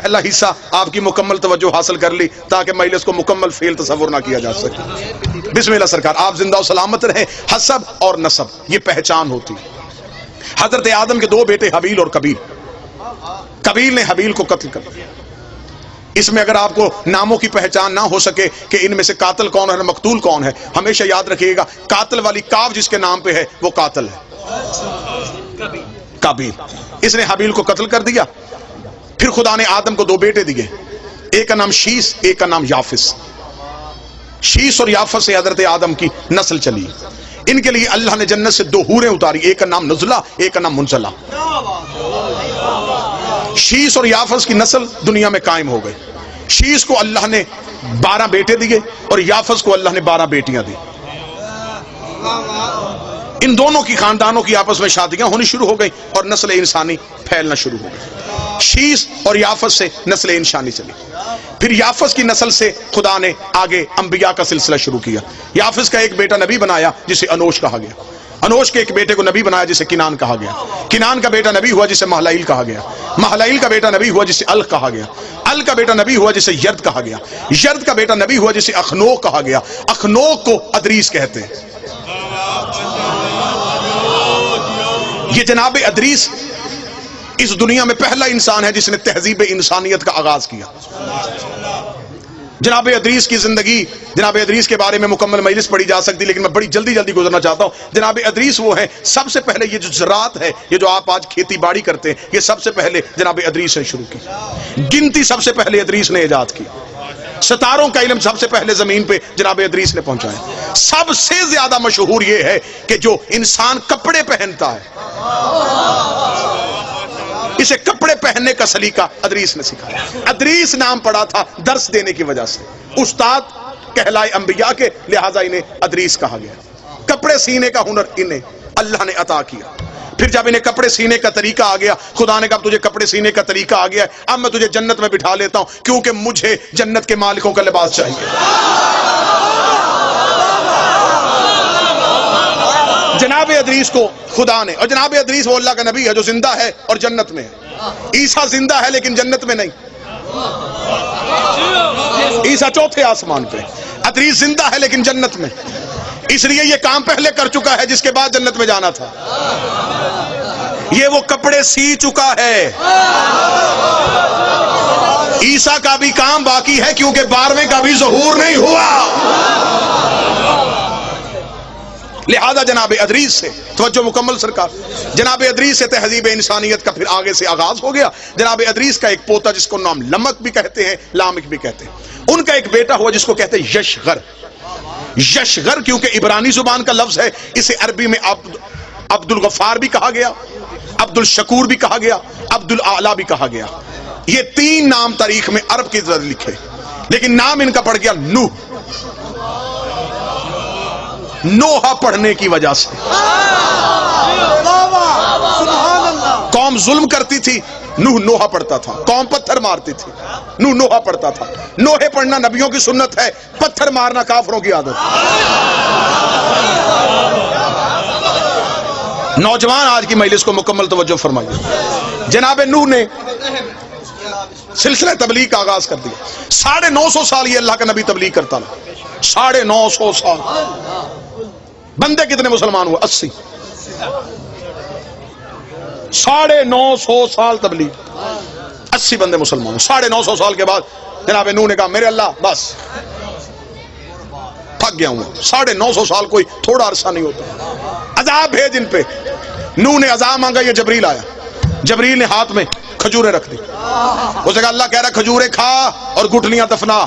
پہلا حصہ آپ کی مکمل توجہ حاصل کر لی تاکہ مجلس کو مکمل فعل تصور نہ کیا جا سکے۔ بسم اللہ سرکار، آپ زندہ و سلامت رہیں۔ حسب اور نسب یہ پہچان ہوتی ہے۔ حضرت آدم کے دو بیٹے حابیل اور قابیل، قابیل نے حابیل کو قتل کر دیا۔ اس میں اگر آپ کو ناموں کی پہچان نہ ہو سکے کہ ان میں سے قاتل کون ہے مقتول کون ہے، ہمیشہ یاد رکھیے گا قاتل والی کاف جس کے نام پہ ہے وہ قاتل ہے، قابیل۔ اس نے حابیل کو قتل کر دیا۔ پھر خدا نے آدم کو دو بیٹے دیے، ایک کا نام شیس، ایک کا نام یافس۔ شیس اور یافس سے حضرت آدم کی نسل چلی۔ ان کے لیے اللہ نے جنت سے دو حوریں اتاری، ایک کا نام نزلہ، ایک کا نام منزلہ۔ شیس اور یافس کی نسل دنیا میں قائم ہو گئی۔ شیس کو اللہ نے 12 بیٹے دیے اور یافس کو اللہ نے 12 بیٹیاں دی۔ ان دونوں کی خاندانوں کی آپس میں شادیاں ہونی شروع ہو گئی اور نسل انسانی پھیلنا شروع ہو گئی۔ شیس اور یافس سے نسل انسانی چلی۔ پھر یافس کی نسل سے خدا نے آگے انبیاء کا سلسلہ شروع کیا۔ یافس کا ایک بیٹا نبی بنایا جسے انوش کہا گیا۔ انوش کے ایک بیٹے کو نبی بنایا جسے کنان کہا گیا۔ کنان کا بیٹا نبی ہوا جسے مہلائیل کہا گیا۔ مہلائیل کا بیٹا نبی ہوا جسے الق کہا گیا۔ الق کا بیٹا نبی ہوا جسے یرد کہا گیا۔ یرد کا بیٹا نبی ہوا جسے اخنوک کہا گیا۔ اخنوک کو ادریس کہتے ہیں۔ یہ جناب ادریس اس دنیا میں پہلا انسان ہے جس نے تہذیب انسانیت کا آغاز کیا۔ جناب ادریس کی زندگی، جناب ادریس کے بارے میں مکمل مجلس پڑھی جا سکتی، لیکن میں بڑی جلدی گزرنا چاہتا ہوں۔ جناب ادریس وہ ہیں سب سے پہلے یہ جو زراعت ہے، یہ جو آپ آج کھیتی باڑی کرتے ہیں، یہ سب سے پہلے جناب ادریس نے شروع کی۔ گنتی سب سے پہلے ادریس نے ایجاد کی۔ ستاروں کا علم سب سے پہلے زمین پہ جناب ادریس نے پہنچایا۔ سب سے زیادہ مشہور یہ ہے کہ جو انسان کپڑے پہنتا ہے اسے کپڑے پہننے کا سلیقہ ادریس نے سکھایا۔ ادریس نام پڑا تھا درس دینے کی وجہ سے، استاد کہلائے انبیاء کے، لہٰذا انہیں ادریس کہا گیا۔ کپڑے سینے کا ہنر انہیں اللہ نے عطا کیا۔ پھر جب انہیں کپڑے سینے کا طریقہ آ گیا، خدا نے کہا تجھے کپڑے سینے کا طریقہ آ گیا ہے، اب میں تجھے جنت میں بٹھا لیتا ہوں کیونکہ مجھے جنت کے مالکوں کا لباس چاہیے۔ جناب ادریس کو خدا نے، اور جناب ادریس وہ اللہ کا نبی ہے جو زندہ ہے اور جنت میں ہے۔ عیسیٰ زندہ ہے لیکن جنت میں نہیں، عیسیٰ چوتھے آسمان پہ، ادریس زندہ ہے لیکن جنت میں، اس لیے یہ کام پہلے کر چکا ہے جس کے بعد جنت میں جانا تھا۔ یہ وہ کپڑے سی چکا ہے۔ عیسیٰ کا بھی کام باقی ہے کیونکہ 12ویں کا بھی ظہور نہیں ہوا۔ لہذا جناب ادریس سے توجہ مکمل سرکار، جناب ادریس سے تہذیب انسانیت کا پھر آگے سے آغاز ہو گیا۔ جناب ادریس کا ایک پوتا جس کو نام لمک بھی کہتے ہیں، لامک بھی کہتے ہیں، ان کا ایک بیٹا ہوا جس کو کہتے ہیں یشغر۔ یشغر کیونکہ عبرانی زبان کا لفظ ہے، اسے عربی میں عبد الغفار بھی کہا گیا، عبد الشکور بھی کہا گیا، عبد الاعلی بھی کہا گیا۔ یہ 3 نام تاریخ میں عرب کی طرح لکھے، لیکن نام ان کا پڑ گیا نوح، نوحہ پڑھنے کی وجہ سے۔ قوم ظلم کرتی تھی، نوح نوحہ پڑھتا تھا۔ قوم پتھر مارتی تھی، نوح نوحہ پڑھتا تھا۔ نوحے پڑھنا نبیوں کی سنت ہے، پتھر مارنا کافروں کی عادت۔ نوجوان آج کی مجلس کو مکمل توجہ فرمائیے۔ جناب نوح نے سلسلہ تبلیغ کا آغاز کر دیا۔ 950 سال یہ اللہ کا نبی تبلیغ کرتا رہا، 950 سال۔ بندے کتنے مسلمان ہوئے؟ 80۔ 950 سال تبلیغ، 80 بندے مسلمان ہوئے۔ 950 سال کے بعد جناب نوح نے کہا میرے اللہ بس تھک گیا ہوں۔ 950 سال کوئی تھوڑا عرصہ نہیں ہوتا۔ عذاب بھیج ان پہ۔ نوح نے عذاب مانگا، یہ جبریل آیا۔ جبریل نے ہاتھ میں کھجوریں رکھ دی۔ اسے کہا اللہ کہہ رہا کھجوریں کھا اور گٹھلیاں دفنا۔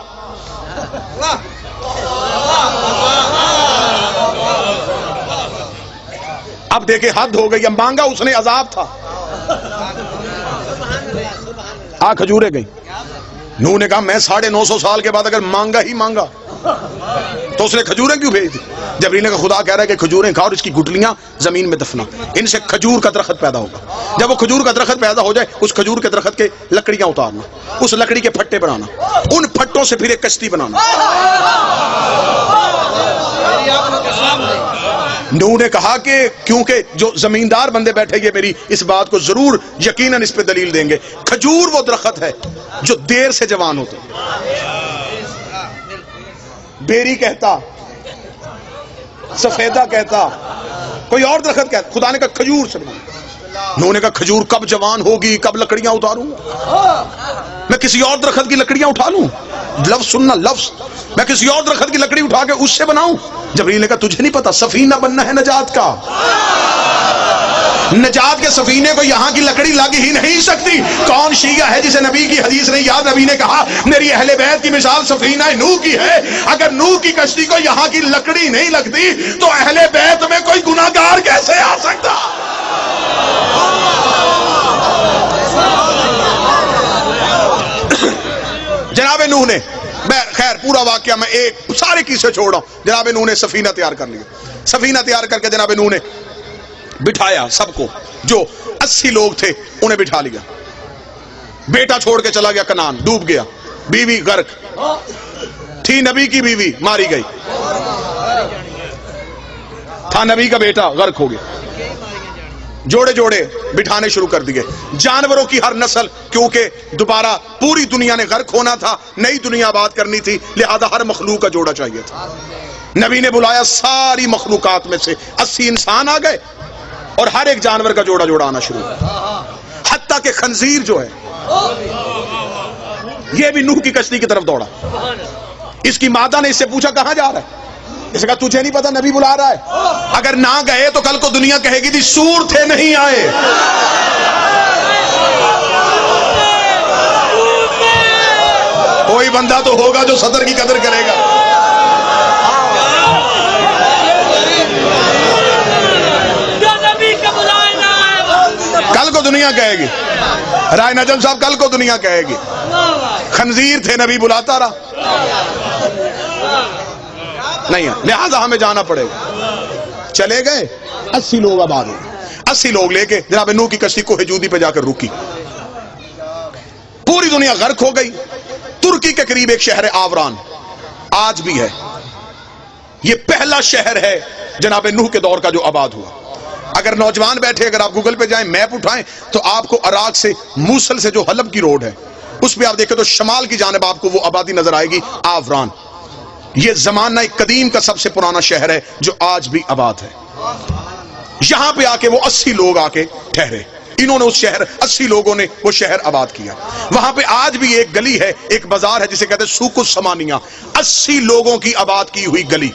اب دیکھیں حد ہو گئی، اب مانگا اس نے عذاب تھا، کھجوریں گئی۔ نوح نے کہا میں 950 سال کے بعد اگر مانگا ہی مانگا تو اس نے کھجوریں کیوں بھیج دی؟ جبریل نے کہا خدا کہہ رہا ہے کہ کھجوریں کھا اور اس کی گٹلیاں زمین میں دفنا، ان سے کھجور کا درخت پیدا ہوگا۔ جب وہ کھجور کا درخت پیدا ہو جائے اس کھجور کے درخت کے لکڑیاں اتارنا، اس لکڑی کے پھٹے بنانا، ان پھٹوں سے پھر ایک کشتی بنانا۔ نوح نے کہا کہ کیونکہ جو زمیندار بندے بیٹھے یہ میری اس بات کو ضرور یقیناً اس پہ دلیل دیں گے، کھجور وہ درخت ہے جو دیر سے جوان ہوتے، بیری کہتا، سفیدہ کہتا، کوئی اور درخت کہتا، خدا نے کہا کھجور سے بنا۔ نوح نے کہا کھجور کب جوان ہوگی، کب لکڑیاں اتاروں، میں کسی اور درخت کی لکڑیاں اٹھا لوں؟ لفظ سننا، لفظ، میں کسی اور درخت کی لکڑی اٹھا کے اس سے بناؤں؟ جبریل نے کہا تجھے نہیں پتا سفینہ بننا ہے نجات کا، نجات کے سفینے کو یہاں کی لکڑی لگ ہی نہیں سکتی۔ کون شیعہ ہے جسے نبی کی حدیث نے یاد؟ نبی نے کہا میری اہل بیت کی مثال سفینہ نوح کی ہے، اگر نوح کی کشتی کو یہاں کی لکڑی نہیں لگتی تو اہل بیت میں کوئی گناہگار کیسے آ سکتا؟ جناب نوح نے، میں خیر پورا واقعہ میں ایک سارے قصے چھوڑ رہا ہوں، جناب نوح نے سفینہ تیار کر لیا، سفینہ تیار کر کے جناب نوح نے بٹھایا سب کو، جو 80 لوگ تھے انہیں بٹھا لیا، بیٹا چھوڑ کے چلا گیا کنعان، ڈوب گیا، بیوی غرق تھی، نبی کی بیوی ماری گئی، تھا نبی کا بیٹا غرق ہو گیا، جوڑے جوڑے بٹھانے شروع کر دیے، جانوروں کی ہر نسل، کیونکہ دوبارہ پوری دنیا نے غرق ہونا تھا، نئی دنیا آباد کرنی تھی، لہذا ہر مخلوق کا جوڑا چاہیے تھا۔ نبی نے بلایا ساری مخلوقات میں سے 80 انسان آ گئے اور ہر ایک جانور کا جوڑا جوڑا آنا شروع ہوا، حتیٰ کہ خنزیر جو ہے یہ بھی نوح کی کشتی کی طرف دوڑا۔ اس کی مادہ نے اس سے پوچھا کہاں جا رہا ہے؟ اس نے کہا تجھے نہیں پتا نبی بلا رہا ہے، اگر نہ گئے تو کل کو دنیا کہے گی تھی سور تھے نہیں آئے۔ کوئی بندہ تو ہوگا جو صدر کی قدر کرے گا۔ کل کو دنیا کہے گی، رائے نجم صاحب کل کو دنیا کہے گی خنزیر تھے نبی بلاتا رہا نہیں ہے، لہذا ہمیں جانا پڑے گا۔ چلے گئے 80 لوگ آباد ہو گئے، 80 لوگ لے کے جناب نوح کی کشتی کوہ جودی پہ جا کر رکی، پوری دنیا غرق ہو گئی۔ ترکی کے قریب ایک شہر آوران آج بھی ہے، یہ پہلا شہر ہے جناب نوح کے دور کا جو آباد ہوا۔ اگر نوجوان بیٹھے، اگر آپ گوگل پہ جائیں، میپ اٹھائیں تو آپ کو عراق سے موصل سے جو حلب کی روڈ ہے اس پہ آپ دیکھیں تو شمال کی جانب آپ کو وہ آبادی نظر آئے گی، آوران۔ یہ زمانہ قدیم کا سب سے پرانا شہر ہے جو آج بھی آباد ہے۔ یہاں پہ آ کے وہ 80 لوگ آ کے ٹھہرے، انہوں نے اس شہر 80 لوگوں نے وہ شہر آباد کیا۔ وہاں پہ آج بھی ایک گلی ہے، ایک بازار ہے جسے کہتے ہیں سوق السمانیہ، 80 لوگوں کی آباد کی ہوئی گلی۔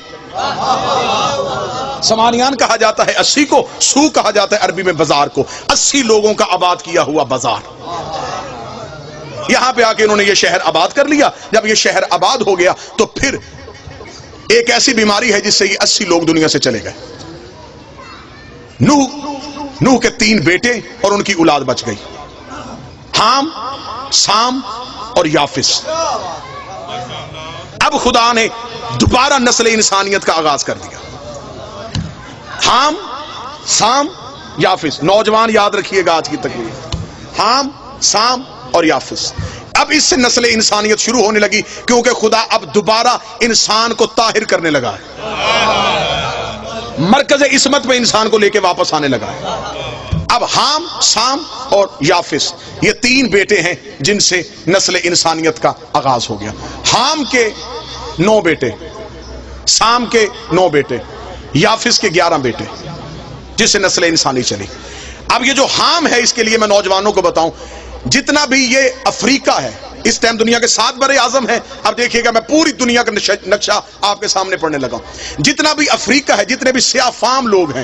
سمانیان کہا جاتا ہے 80 کو، سوق کہا جاتا ہے عربی میں بازار کو، 80 لوگوں کا آباد کیا ہوا بازار۔ یہاں پہ آ کے انہوں نے یہ شہر آباد کر لیا۔ جب یہ شہر آباد ہو گیا تو پھر ایک ایسی بیماری ہے جس سے یہ 80 لوگ دنیا سے چلے گئے۔ نوح کے 3 بیٹے اور ان کی اولاد بچ گئی، حام، سام اور یافس۔ اب خدا نے دوبارہ نسل انسانیت کا آغاز کر دیا۔ حام، سام، یافس، نوجوان یاد رکھیے گا آج کی تقریر، حام، سام اور یافس۔ اب اس سے نسل انسانیت شروع ہونے لگی، کیونکہ خدا اب دوبارہ انسان کو طاہر کرنے لگا ہے، مرکز عصمت پہ انسان کو لے کے واپس آنے لگا ہے۔ اب حام، سام اور یافس یہ 3 بیٹے ہیں جن سے نسل انسانیت کا آغاز ہو گیا۔ حام کے 9 بیٹے، سام کے 9 بیٹے، یافس کے 11 بیٹے، جس سے نسل انسانی چلی۔ اب یہ جو حام ہے، اس کے لیے میں نوجوانوں کو بتاؤں، جتنا بھی یہ افریقہ ہے، اس ٹائم دنیا کے 7 بر اعظم ہیں۔ اب دیکھیے گا میں پوری دنیا کا نقشہ آپ کے سامنے پڑھنے لگا ہوں۔ جتنا بھی افریقہ ہے، جتنے بھی سیاہ فام لوگ ہیں،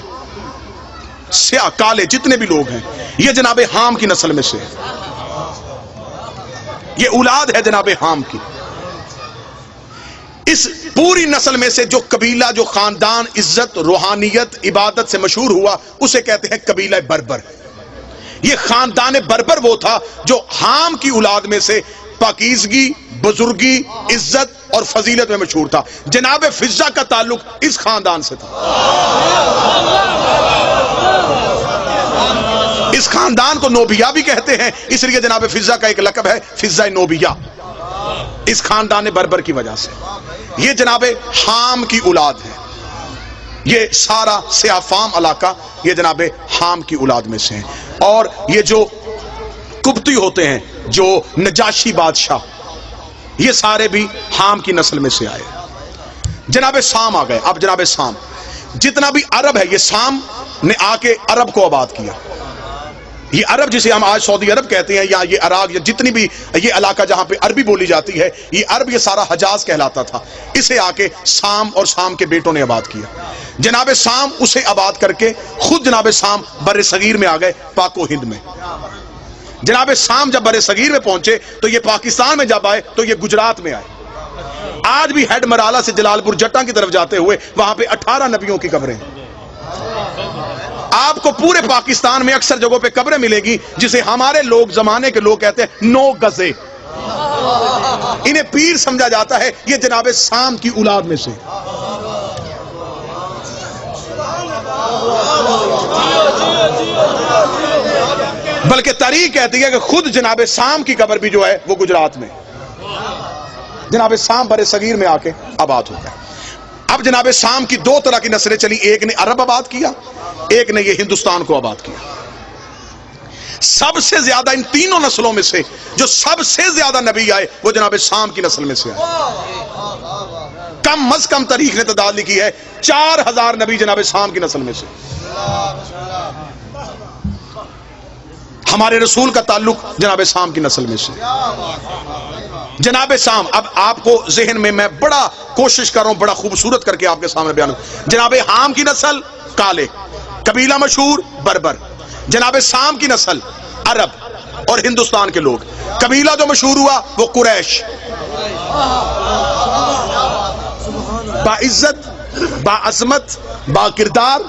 سیاہ کالے جتنے بھی لوگ ہیں، یہ جناب حام کی نسل میں سے ہے، یہ اولاد ہے جناب حام کی۔ اس پوری نسل میں سے جو قبیلہ، جو خاندان عزت، روحانیت، عبادت سے مشہور ہوا، اسے کہتے ہیں قبیلہ بربر۔ یہ خاندان بربر وہ تھا جو حام کی اولاد میں سے پاکیزگی، بزرگی، عزت اور فضیلت میں مشہور تھا۔ جناب فضہ کا تعلق اس خاندان سے تھا۔ اس خاندان کو نوبیہ بھی کہتے ہیں، اس لیے جناب فضہ کا ایک لقب ہے فضہ نوبیہ، اس خاندان بربر کی وجہ سے۔ یہ جناب حام کی اولاد ہے۔ یہ سارا سیاہ فام علاقہ یہ جناب حام کی اولاد میں سے ہیں، اور یہ جو قبطی ہوتے ہیں، جو نجاشی بادشاہ، یہ سارے بھی حام کی نسل میں سے آئے۔ جناب سام آ گئے۔ اب جناب سام، جتنا بھی عرب ہے، یہ سام نے آ کے عرب کو آباد کیا۔ یہ عرب جسے ہم آج سعودی عرب کہتے ہیں، یا یہ عراق، یا جتنی بھی یہ علاقہ جہاں پہ عربی بولی جاتی ہے، یہ عرب، یہ سارا حجاز کہلاتا تھا۔ اسے آ کے سام اور سام کے بیٹوں نے آباد کیا۔ جناب سام اسے آباد کر کے خود جناب سام بر صغیر میں آ گئے، پاک و ہند میں۔ جناب سام جب بر صغیر میں پہنچے تو یہ پاکستان میں جب آئے تو یہ گجرات میں آئے۔ آج بھی ہیڈ مرالہ سے جلال پور جٹاں کی طرف جاتے ہوئے وہاں پہ 18 نبیوں کی قبریں ہیں۔ آپ کو پورے پاکستان میں اکثر جگہوں پہ قبریں ملے گی جسے ہمارے لوگ، زمانے کے لوگ کہتے ہیں 9 گزے۔ انہیں پیر سمجھا جاتا ہے، یہ جناب سام کی اولاد میں سے۔ بلکہ تاریخ کہتی ہے کہ خود جناب سام کی قبر بھی جو ہے وہ گجرات میں۔ جناب سام بر صغیر میں آ کے آباد ہو گئے۔ اب جناب سام کی 2 طرح کی نسلیں چلی، ایک نے عرب آباد کیا، ایک نے یہ ہندوستان کو آباد کیا۔ سب سے زیادہ ان تینوں نسلوں میں سے جو سب سے زیادہ نبی آئے وہ جناب سام کی نسل میں سے آئے۔ کم از کم تاریخ نے تعداد لکھی ہے 4000 نبی جناب سام کی نسل میں سے۔ ہمارے رسول کا تعلق جناب سام کی نسل میں سے۔ جناب سام، اب آپ کو ذہن میں بڑا کوشش کر رہا ہوں، بڑا خوبصورت کر کے آپ کے سامنے بیان کروں۔ جناب حام کی نسل کالے، قبیلہ مشہور بربر۔ جناب سام کی نسل عرب اور ہندوستان کے لوگ۔ قبیلہ جو مشہور ہوا وہ قریش، با عزت، با عظمت، با کردار،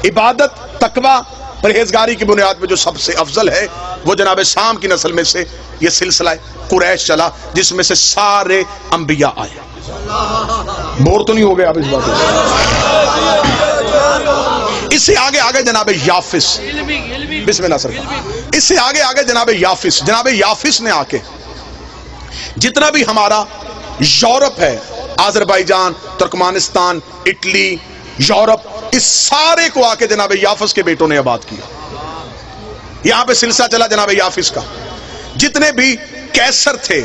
عبادت، تقوی، پرہیزگاری کی بنیاد پہ جو سب سے افضل ہے وہ جناب سام کی نسل میں سے یہ سلسلہ قریش چلا، جس میں سے سارے انبیاء آئے۔ بور تو نہیں ہو گیا اب اس بات اس سے آگے جناب یافس، بسم اللہ سرکار، اس سے آگے جناب یافس۔ جناب یافس نے آ کے جتنا بھی ہمارا یورپ ہے، آذربائیجان، ترکمانستان، اٹلی، یورپ، اس سارے کو آ کے جناب یافس کے بیٹوں نے آباد کیا۔ یہاں پہ سلسلہ چلا جناب یافس کا۔ جتنے بھی کیسر تھے،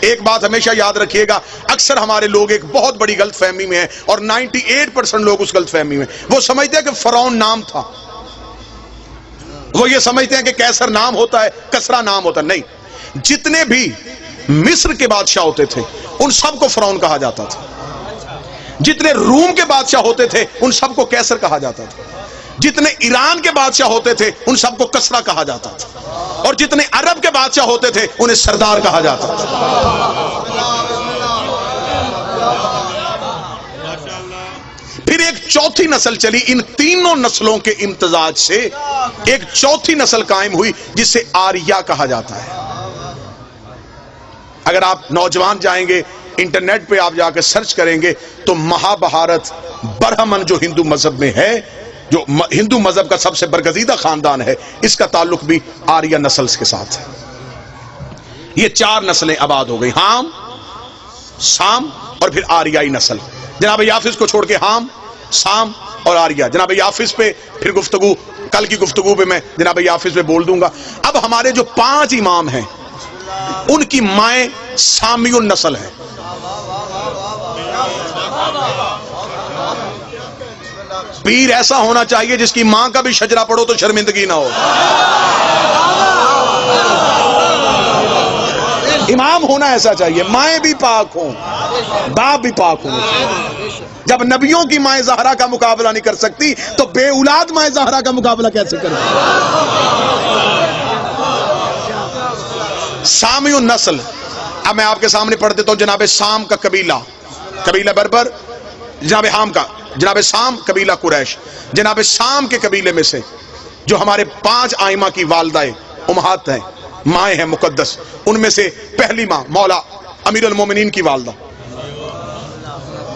ایک بات ہمیشہ یاد رکھیے گا، اکثر ہمارے لوگ ایک بہت بڑی غلط فہمی میں ہیں، اور 98% لوگ اس غلط فہمی میں، وہ سمجھتے ہیں کہ فرعون نام تھا، وہ یہ سمجھتے ہیں کہ کیسر نام ہوتا ہے، کسرا نام ہوتا ہے۔ نہیں، جتنے بھی مصر کے بادشاہ ہوتے تھے ان سب کو فرعون کہا جاتا تھا، جتنے روم کے بادشاہ ہوتے تھے ان سب کو کیسر کہا جاتا تھا، جتنے ایران کے بادشاہ ہوتے تھے ان سب کو کسرا کہا جاتا تھا، اور جتنے عرب کے بادشاہ ہوتے تھے انہیں سردار کہا جاتا تھا۔ پھر ایک چوتھی نسل چلی، ان تینوں نسلوں کے امتزاج سے ایک چوتھی نسل قائم ہوئی جسے آریہ کہا جاتا ہے۔ اگر آپ نوجوان جائیں گے انٹرنیٹ پہ، آپ جا کے سرچ کریں گے تو مہابھارت، برہمن جو ہندو مذہب میں ہے، جو ہندو مذہب کا سب سے برگزیدہ خاندان ہے، اس کا تعلق بھی آریہ نسل کے ساتھ ہے۔ یہ 4 نسلیں آباد ہو گئی، حام، سام اور پھر آریائی نسل۔ جناب یافس کو چھوڑ کے حام، سام اور آریہ۔ جناب یافس پہ پھر گفتگو، کل کی گفتگو پہ میں جناب یافس پہ بول دوں گا۔ اب ہمارے جو 5 امام ہیں ان کی مائیں سامی النسل ہیں۔ پیر ایسا ہونا چاہیے جس کی ماں کا بھی شجرہ پڑھو تو شرمندگی نہ ہو۔ امام ہونا ایسا چاہیے، مائیں بھی پاک ہوں، باپ بھی پاک ہوں۔ جب نبیوں کی مائیں زہرا کا مقابلہ نہیں کر سکتی تو بے اولاد مائیں زہرا کا مقابلہ کیسے کریں؟ سامی النسل۔ اب میں آپ کے سامنے پڑھ دیتا ہوں جناب سام کا قبیلہ بربر، جناب حام کا، جناب سام قبیلہ قریش۔ جناب سام کے قبیلے میں سے جو ہمارے 5 آئمہ کی والدہ امہات ہیں، مائیں ہیں مقدس، ان میں سے پہلی ماں مولا امیر المومنین کی والدہ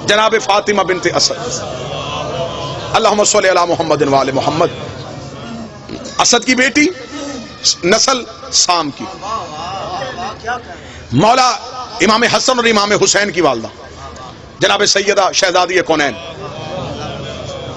جناب فاطمہ بنت اسد، اللہم صلی علی محمد و آل محمد، اسد کی بیٹی، نسل سام کی۔ مولا امام حسن اور امام حسین کی والدہ جناب سیدہ شہزادی کونین،